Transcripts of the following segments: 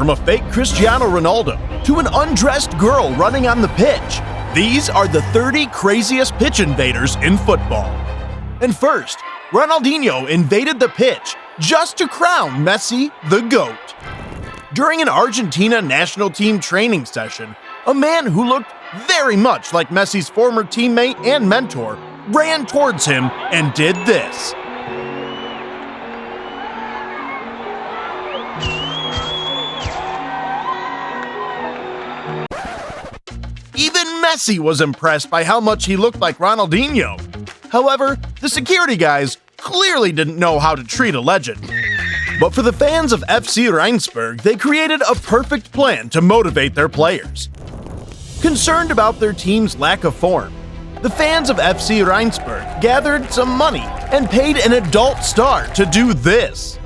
from a fake Cristiano Ronaldo to an undressed girl running on the pitch. These are the 30 craziest pitch invaders in football. And first, Ronaldinho invaded the pitch just to crown Messi the GOAT. During an Argentina national team training session, a man who looked very much like Messi's former teammate and mentor ran towards him and did this. Even Messi was impressed by how much he looked like Ronaldinho. However, the security guys clearly didn't know how to treat a legend. But for the fans of FC Rheinsberg, they created a perfect plan to motivate their players. Concerned about their team's lack of form, the fans of FC Rheinsberg gathered some money and paid an adult star to do this.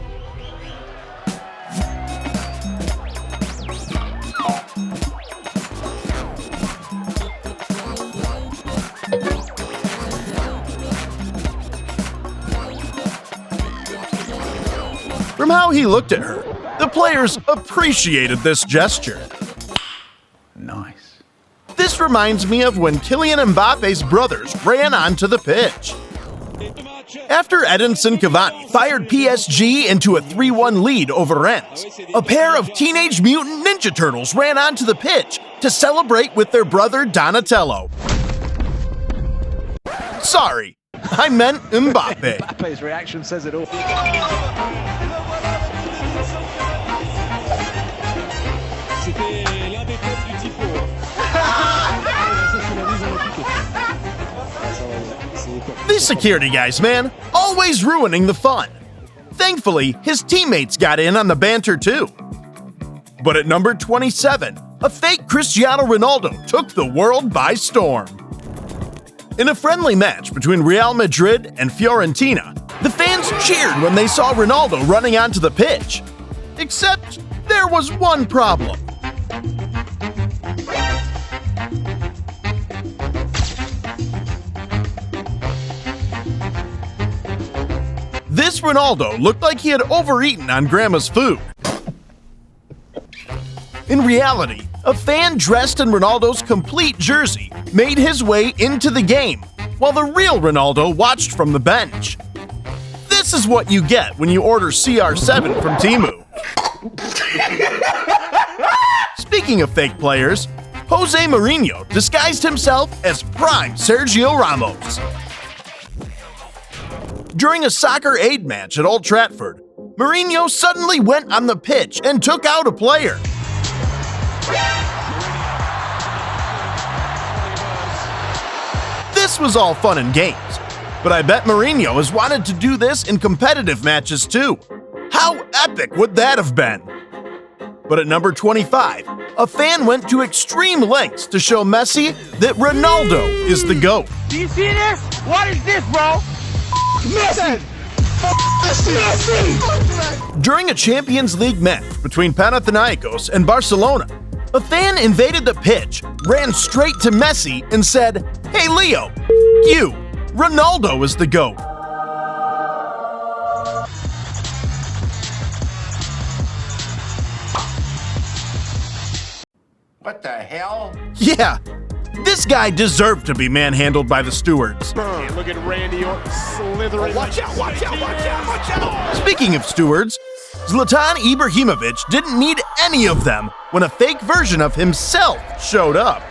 From how he looked at her, the players appreciated this gesture. Nice. This reminds me of when Kylian Mbappe's brothers ran onto the pitch. After Edinson Cavani fired PSG into a 3-1 lead over Rennes, a pair of Teenage Mutant Ninja Turtles ran onto the pitch to celebrate with their brother Donatello. Sorry, I meant Mbappe. Mbappe's reaction says it all. These security guys, man, always ruining the fun. Thankfully, his teammates got in on the banter too. But at number 27, a fake Cristiano Ronaldo took the world by storm. In a friendly match between Real Madrid and Fiorentina, the fans cheered when they saw Ronaldo running onto the pitch. Except there was one problem. This Ronaldo looked like he had overeaten on Grandma's food. In reality, a fan dressed in Ronaldo's complete jersey made his way into the game, while the real Ronaldo watched from the bench. This is what you get when you order CR7 from Temu. Speaking of fake players, Jose Mourinho disguised himself as prime Sergio Ramos. During a soccer aid match at Old Trafford, Mourinho suddenly went on the pitch and took out a player. This was all fun and games, but I bet Mourinho has wanted to do this in competitive matches too. How epic would that have been? But at number 25, a fan went to extreme lengths to show Messi that Ronaldo is the GOAT. Do you see this? What is this, bro? Messi! Messi! During a Champions League match between Panathinaikos and Barcelona, a fan invaded the pitch, ran straight to Messi, and said, "Hey Leo, you, Ronaldo is the GOAT." What the hell? Yeah, this guy deserved to be manhandled by the stewards. Look at Randy Orton slithering. Watch out, watch out, watch out, watch out! Speaking of stewards, Zlatan Ibrahimovic didn't need any of them when a fake version of himself showed up.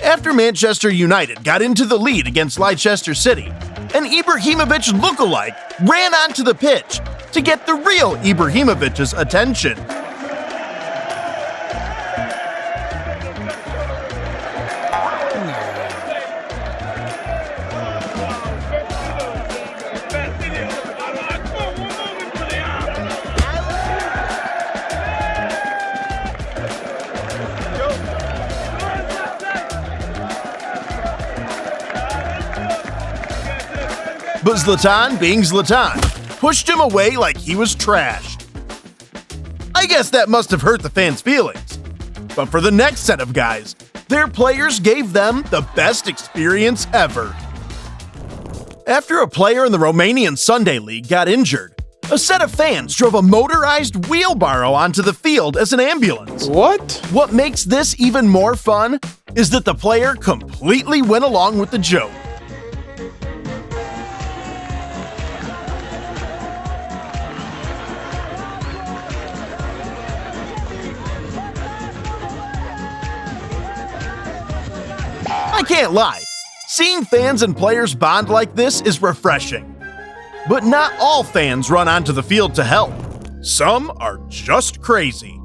After Manchester United got into the lead against Leicester City, an Ibrahimovic lookalike ran onto the pitch to get the real Ibrahimovic's attention. But Zlatan, being Zlatan, pushed him away like he was trash. I guess that must have hurt the fans' feelings. But for the next set of guys, their players gave them the best experience ever. After a player in the Romanian Sunday League got injured, A set of fans drove a motorized wheelbarrow onto the field as an ambulance. What? What makes this even more fun is that the player completely went along with the joke. I can't lie, seeing fans and players bond like this is refreshing. But not all fans run onto the field to help. Some are just crazy.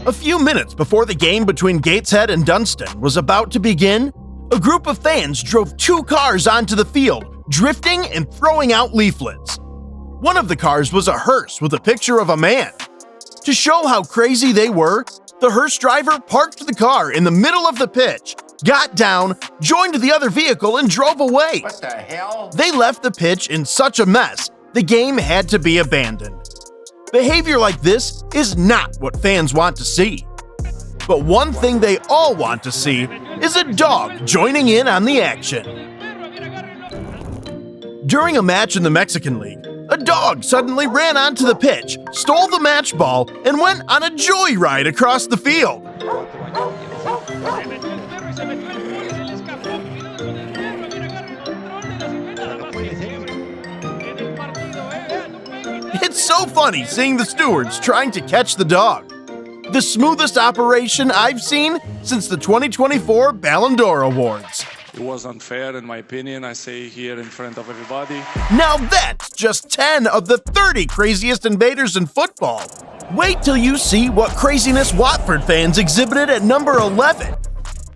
A few minutes before the game between Gateshead and Dunstan was about to begin, a group of fans drove 2 cars onto the field, drifting and throwing out leaflets. One of the cars was a hearse with a picture of a man. To show how crazy they were, the hearse driver parked the car in the middle of the pitch, got down, joined the other vehicle, and drove away. What the hell? They left the pitch in such a mess, the game had to be abandoned. Behavior like this is not what fans want to see. But one thing they all want to see is a dog joining in on the action. During a match in the Mexican League, a dog suddenly ran onto the pitch, stole the match ball, and went on a joyride across the field. It's so funny seeing the stewards trying to catch the dog. The smoothest operation I've seen since the 2024 Ballon d'Or Awards. It was unfair, in my opinion, I say here in front of everybody. Now that's just 10 of the 30 craziest invaders in football. Wait till you see what craziness Watford fans exhibited at number 11.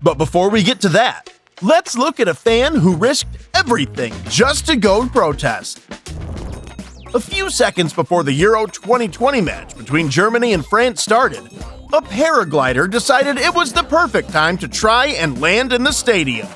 But before we get to that, let's look at a fan who risked everything just to go protest. A few seconds before the Euro 2020 match between Germany and France started, a paraglider decided it was the perfect time to try and land in the stadium.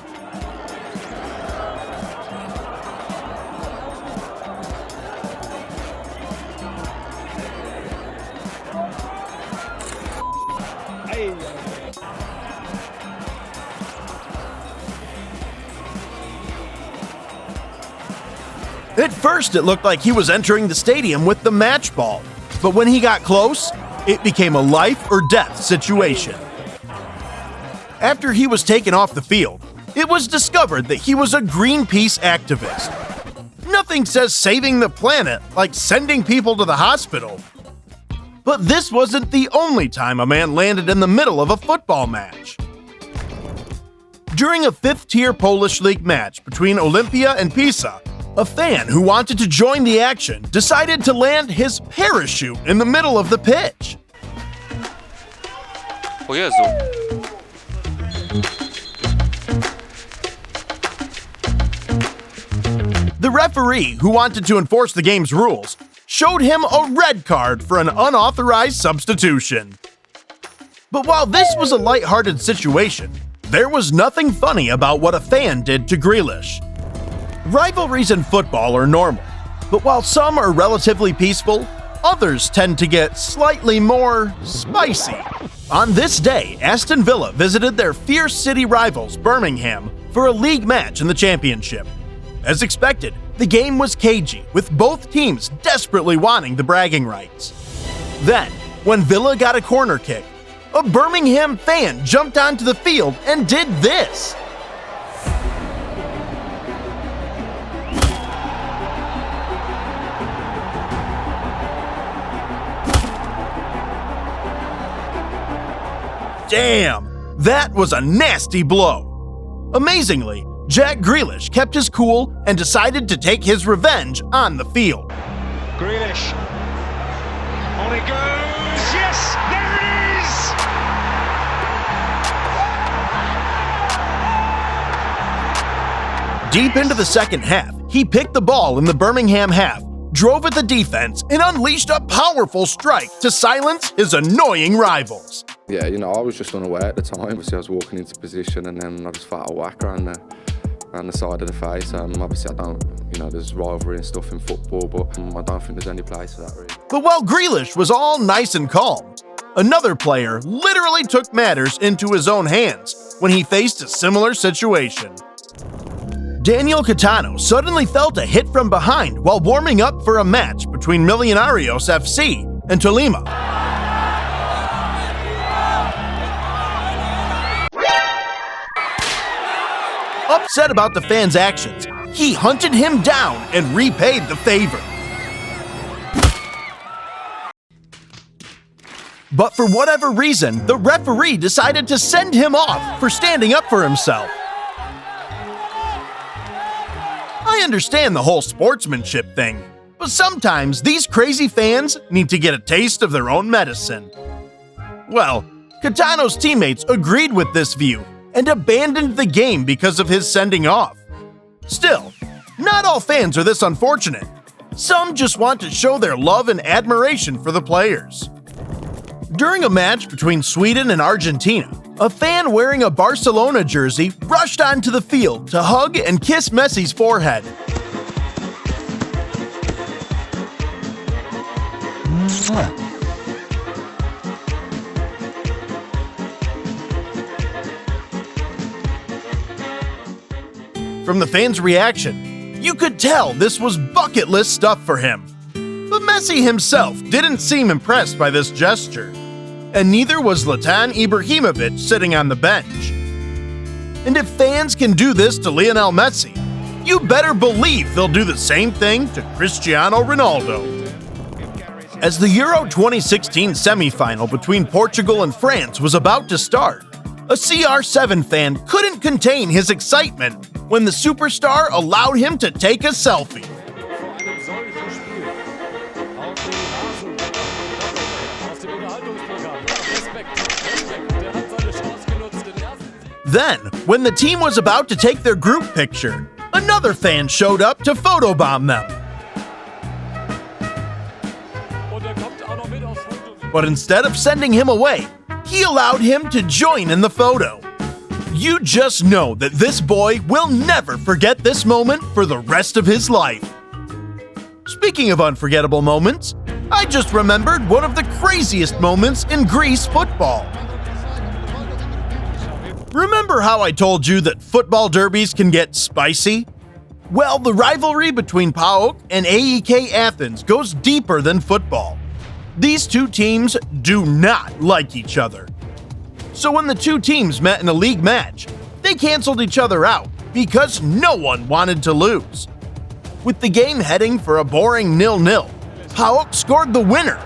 At first, it looked like he was entering the stadium with the match ball, but when he got close, it became a life or death situation. After he was taken off the field, it was discovered that he was a Greenpeace activist. Nothing says saving the planet like sending people to the hospital. But this wasn't the only time a man landed in the middle of a football match. During a 5th-tier Polish league match between Olimpia and Pisa, a fan who wanted to join the action decided to land his parachute in the middle of the pitch. O Jezu. The referee, who wanted to enforce the game's rules, showed him a red card for an unauthorized substitution. But while this was a lighthearted situation, there was nothing funny about what a fan did to Grealish. Rivalries in football are normal, but while some are relatively peaceful, others tend to get slightly more spicy. On this day, Aston Villa visited their fierce city rivals Birmingham for a league match in the Championship. As expected, the game was cagey, with both teams desperately wanting the bragging rights. Then, when Villa got a corner kick, a Birmingham fan jumped onto the field and did this. Damn, that was a nasty blow. Amazingly, Jack Grealish kept his cool and decided to take his revenge on the field. Grealish. On it goes. Yes, there it is. Deep into the second half, he picked the ball in the Birmingham half, drove at the defense, and unleashed a powerful strike to silence his annoying rivals. Yeah, I was just unaware at the time. Obviously, I was walking into position and then I just felt a whack around the side of the face. Obviously, I don't, there's rivalry and stuff in football, but I don't think there's any place for that, really. But while Grealish was all nice and calm, another player literally took matters into his own hands when he faced a similar situation. Daniel Catano suddenly felt a hit from behind while warming up for a match between Millonarios FC and Tolima. Upset about the fan's actions, he hunted him down and repaid the favor. But for whatever reason, the referee decided to send him off for standing up for himself. I understand the whole sportsmanship thing, but sometimes these crazy fans need to get a taste of their own medicine. Well, Catano's teammates agreed with this view and abandoned the game because of his sending off. Still, not all fans are this unfortunate. Some just want to show their love and admiration for the players. During a match between Sweden and Argentina, a fan wearing a Barcelona jersey rushed onto the field to hug and kiss Messi's forehead. From the fans' reaction, you could tell this was bucket list stuff for him. But Messi himself didn't seem impressed by this gesture, and neither was Zlatan Ibrahimovic sitting on the bench. And if fans can do this to Lionel Messi, you better believe they'll do the same thing to Cristiano Ronaldo. As the Euro 2016 semifinal between Portugal and France was about to start, a CR7 fan couldn't contain his excitement when the superstar allowed him to take a selfie. Then, when the team was about to take their group picture, another fan showed up to photobomb them. But instead of sending him away, he allowed him to join in the photo. You just know that this boy will never forget this moment for the rest of his life. Speaking of unforgettable moments, I just remembered one of the craziest moments in Greece football. Remember how I told you that football derbies can get spicy? Well, the rivalry between PAOK and AEK Athens goes deeper than football. These two teams do not like each other. So when the two teams met in a league match, they canceled each other out because no one wanted to lose. With the game heading for a boring 0-0, PAOK scored the winner.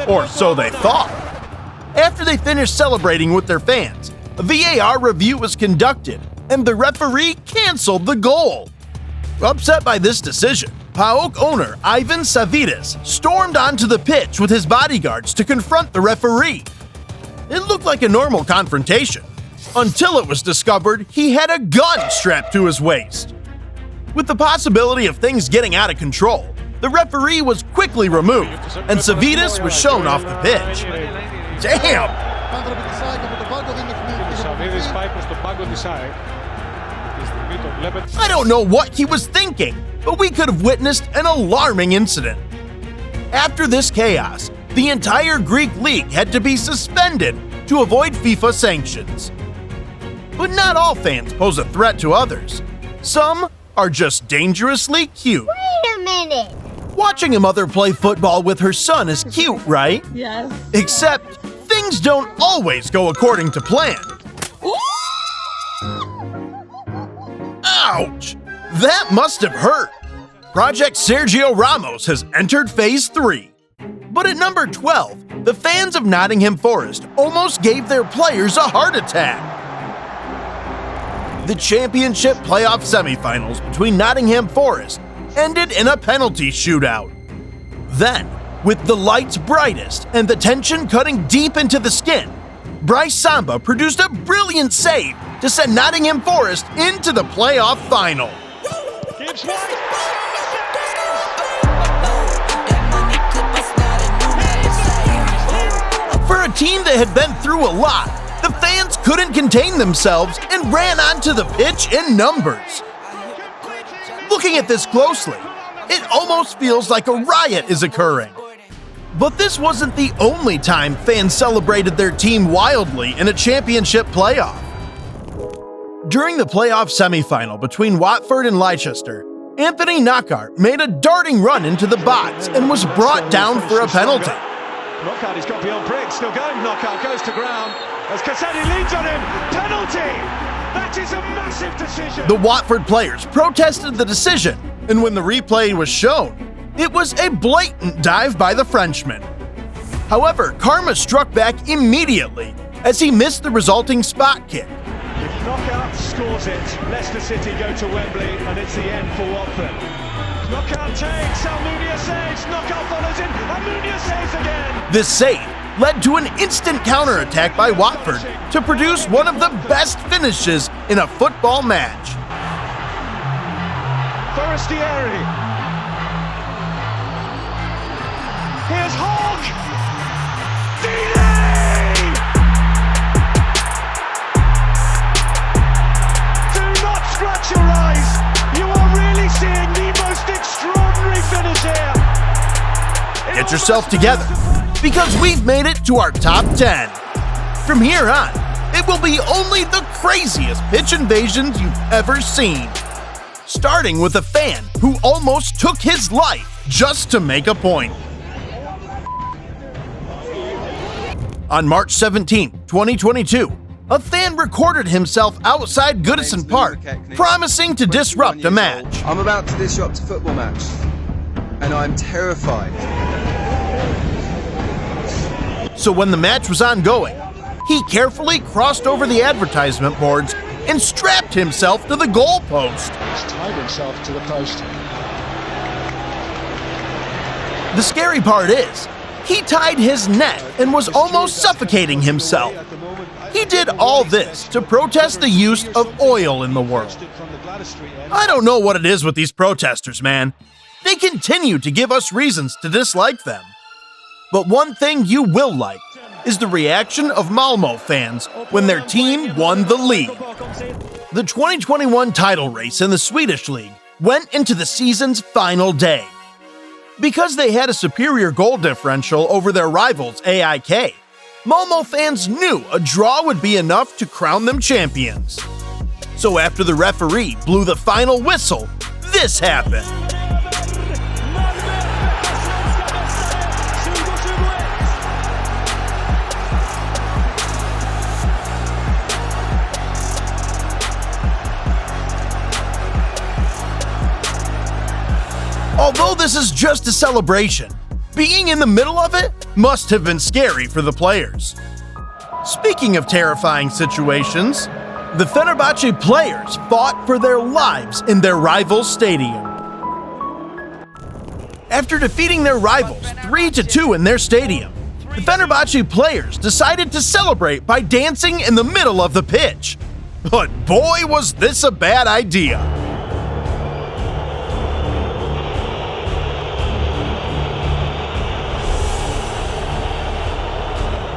Or so they thought. After they finished celebrating with their fans, a VAR review was conducted and the referee canceled the goal. Upset by this decision, PAOK owner Ivan Savides stormed onto the pitch with his bodyguards to confront the referee. It looked like a normal confrontation, until it was discovered he had a gun strapped to his waist. With the possibility of things getting out of control, the referee was quickly removed, and Savides was shown off the pitch. Damn! I don't know what he was thinking, but we could have witnessed an alarming incident. After this chaos, the entire Greek league had to be suspended to avoid FIFA sanctions. But not all fans pose a threat to others. Some are just dangerously cute. Wait a minute! Watching a mother play football with her son is cute, right? Yes. Except, things don't always go according to plan. Ouch! That must have hurt. Project Sergio Ramos has entered Phase 3. But at number 12, the fans of Nottingham Forest almost gave their players a heart attack. The championship playoff semifinals between Nottingham Forest ended in a penalty shootout. Then, with the lights brightest and the tension cutting deep into the skin, Bryce Samba produced a brilliant save to send Nottingham Forest into the playoff final. For a team that had been through a lot, the fans couldn't contain themselves and ran onto the pitch in numbers. Looking at this closely, it almost feels like a riot is occurring. But this wasn't the only time fans celebrated their team wildly in a championship playoff. During the playoff semifinal between Watford and Leicester, Anthony Knockaert made a darting run into the box and was brought down for a penalty. Knockaert, he's got beyond Briggs, still going. Knockaert goes to ground as Cassetti leads on him. Penalty! That is a massive decision. The Watford players protested the decision, and when the replay was shown, it was a blatant dive by the Frenchman. However, karma struck back immediately as he missed the resulting spot kick. If Knockaert scores it, Leicester City go to Wembley and it's the end for Watford. Knockaert takes, Almunia saves, Knockaert follows in, Almunia saves again. This save led to an instant counterattack by Watford to produce one of the best finishes in a football match. Forestieri. Here's Hogg! Delay! Do not scratch your eyes! You are really seeing the most extraordinary finish here! Get yourself together, because we've made it to our top 10. From here on, it will be only the craziest pitch invasions you've ever seen. Starting with a fan who almost took his life just to make a point. On March 17, 2022, a fan recorded himself outside Goodison Park, promising to disrupt a match. I'm about to disrupt a football match, and I'm terrified. So when the match was ongoing, he carefully crossed over the advertisement boards and strapped himself to the goalpost. He's tied himself to the post. The scary part is, he tied his neck and was almost suffocating himself. He did all this to protest the use of oil in the world. I don't know what it is with these protesters, man. They continue to give us reasons to dislike them. But one thing you will like is the reaction of Malmö fans when their team won the league. The 2021 title race in the Swedish league went into the season's final day. Because they had a superior goal differential over their rivals AIK, Malmö fans knew a draw would be enough to crown them champions. So after the referee blew the final whistle, this happened. Although this is just a celebration, being in the middle of it must have been scary for the players. Speaking of terrifying situations, the Fenerbahce players fought for their lives in their rival's stadium. After defeating their rivals 3-2 in their stadium, the Fenerbahce players decided to celebrate by dancing in the middle of the pitch. But boy, was this a bad idea.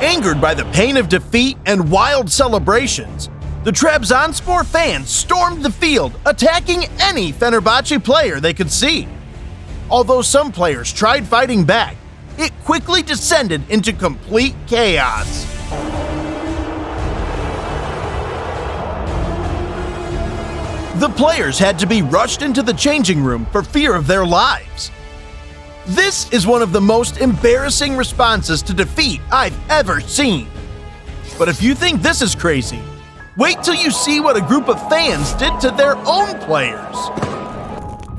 Angered by the pain of defeat and wild celebrations, the Trabzonspor fans stormed the field, attacking any Fenerbahce player they could see. Although some players tried fighting back, it quickly descended into complete chaos. The players had to be rushed into the changing room for fear of their lives. This is one of the most embarrassing responses to defeat I've ever seen. But if you think this is crazy, wait till you see what a group of fans did to their own players.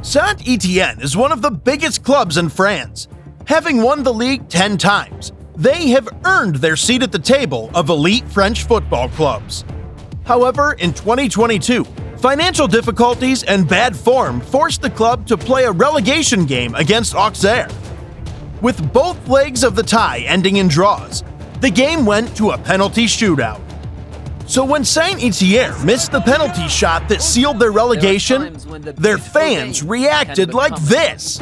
Saint-Étienne is one of the biggest clubs in France. Having won the league 10 times, they have earned their seat at the table of elite French football clubs. However, in 2022, financial difficulties and bad form forced the club to play a relegation game against Auxerre. With both legs of the tie ending in draws, the game went to a penalty shootout. So when Saint-Étienne missed the penalty shot that sealed their relegation, their fans reacted like this.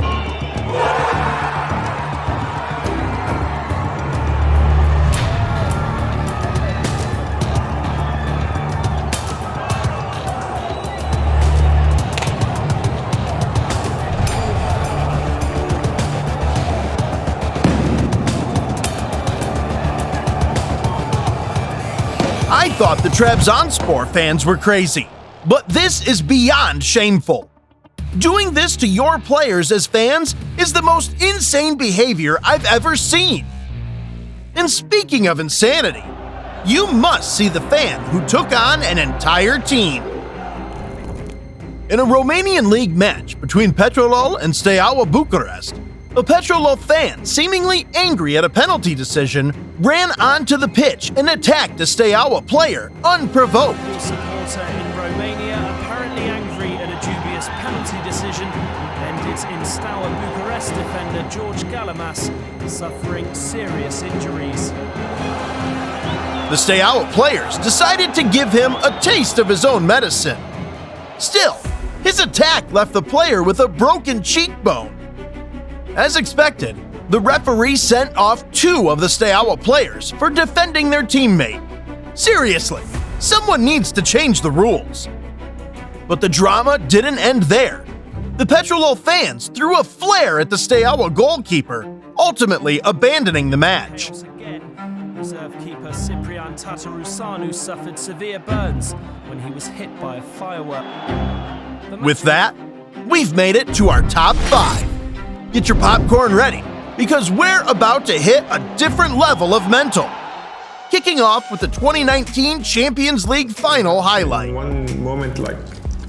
thought the Trabzonspor fans were crazy, but this is beyond shameful. Doing this to your players as fans is the most insane behavior I've ever seen. And speaking of insanity, you must see the fan who took on an entire team. In a Romanian league match between Petrolul and Steaua Bucharest, a Petrolul fan, seemingly angry at a penalty decision, ran onto the pitch and attacked a Steaua player unprovoked. A supporter in Romania, apparently angry at a dubious penalty decision, ended in Steaua Bucharest defender George Galamas suffering serious injuries. The Steaua players decided to give him a taste of his own medicine. Still, his attack left the player with a broken cheekbone. As expected, the referee sent off 2 of the Steaua players for defending their teammate. Seriously, someone needs to change the rules. But the drama didn't end there. The Petrolul fans threw a flare at the Steaua goalkeeper, ultimately abandoning the match. Again, reserve keeper Ciprian Tatarusanu suffered severe burns when he was hit by a firework. With that, we've made it to our top 5. Get your popcorn ready, because we're about to hit a different level of mental. Kicking off with the 2019 Champions League final highlight. One moment like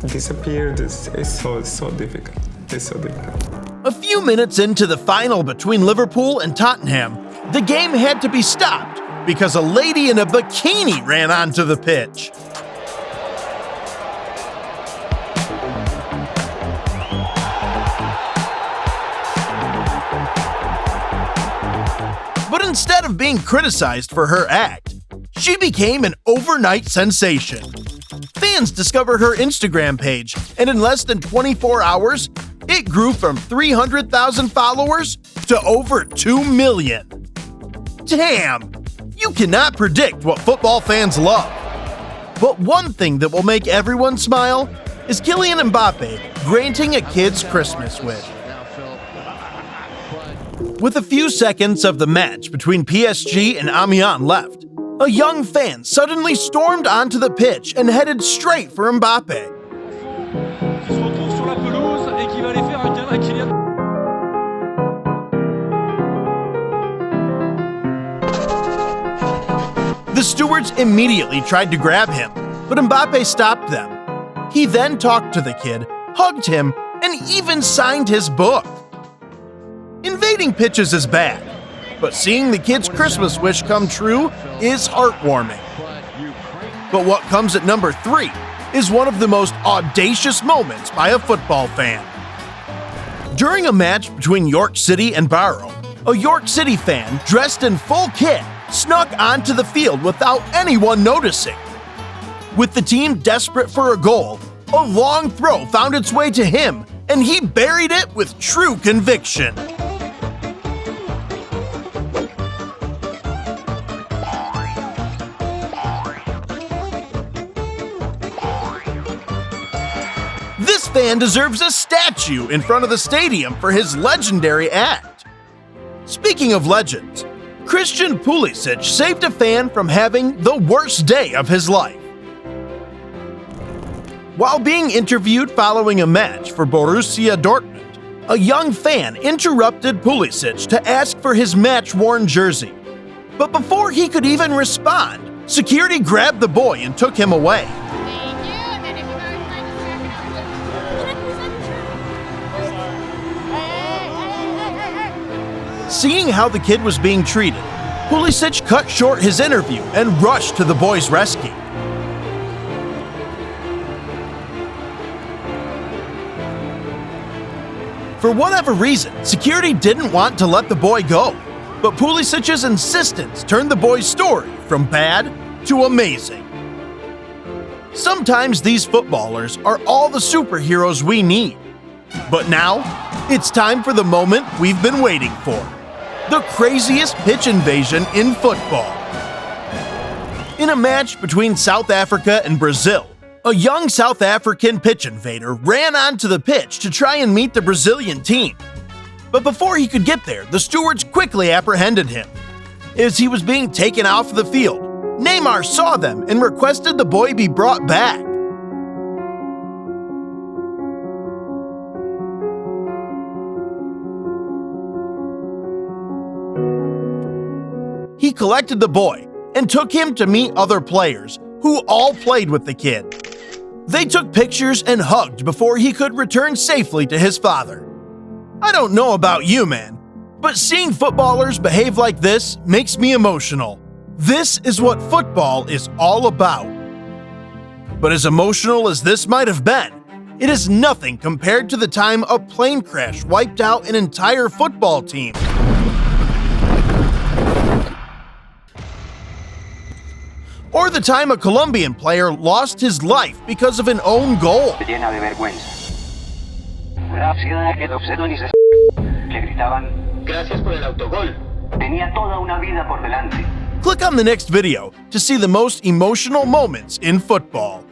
disappeared is so difficult. It's so difficult. A few minutes into the final between Liverpool and Tottenham, the game had to be stopped because a lady in a bikini ran onto the pitch. But instead of being criticized for her act, she became an overnight sensation. Fans discovered her Instagram page, and in less than 24 hours, it grew from 300,000 followers to over 2 million. Damn! You cannot predict what football fans love. But one thing that will make everyone smile is Kylian Mbappe granting a kid's Christmas wish. With a few seconds of the match between PSG and Amiens left, a young fan suddenly stormed onto the pitch and headed straight for Mbappe. The stewards immediately tried to grab him, but Mbappe stopped them. He then talked to the kid, hugged him, and even signed his book. Invading pitches is bad, but seeing the kid's Christmas wish come true is heartwarming. But what comes at number 3 is one of the most audacious moments by a football fan. During a match between York City and Barrow, a York City fan dressed in full kit snuck onto the field without anyone noticing. With the team desperate for a goal, a long throw found its way to him, and he buried it with true conviction. This fan deserves a statue in front of the stadium for his legendary act. Speaking of legends, Christian Pulisic saved a fan from having the worst day of his life. While being interviewed following a match for Borussia Dortmund, a young fan interrupted Pulisic to ask for his match-worn jersey. But before he could even respond, security grabbed the boy and took him away. Seeing how the kid was being treated, Pulisic cut short his interview and rushed to the boy's rescue. For whatever reason, security didn't want to let the boy go, but Pulisic's insistence turned the boy's story from bad to amazing. Sometimes these footballers are all the superheroes we need. But now, it's time for the moment we've been waiting for. The craziest pitch invasion in football. In a match between South Africa and Brazil, a young South African pitch invader ran onto the pitch to try and meet the Brazilian team. But before he could get there, the stewards quickly apprehended him. As he was being taken off the field, Neymar saw them and requested the boy be brought back. He collected the boy and took him to meet other players who all played with the kid. They took pictures and hugged before he could return safely to his father. I don't know about you, man, but seeing footballers behave like this makes me emotional. This is what football is all about. But as emotional as this might have been, it is nothing compared to the time a plane crash wiped out an entire football team. Or the time a Colombian player lost his life because of an own goal. Llena de vergüenza. Que gritaban, gracias por el autogol. Tenía toda una vida por delante. Click on the next video to see the most emotional moments in football.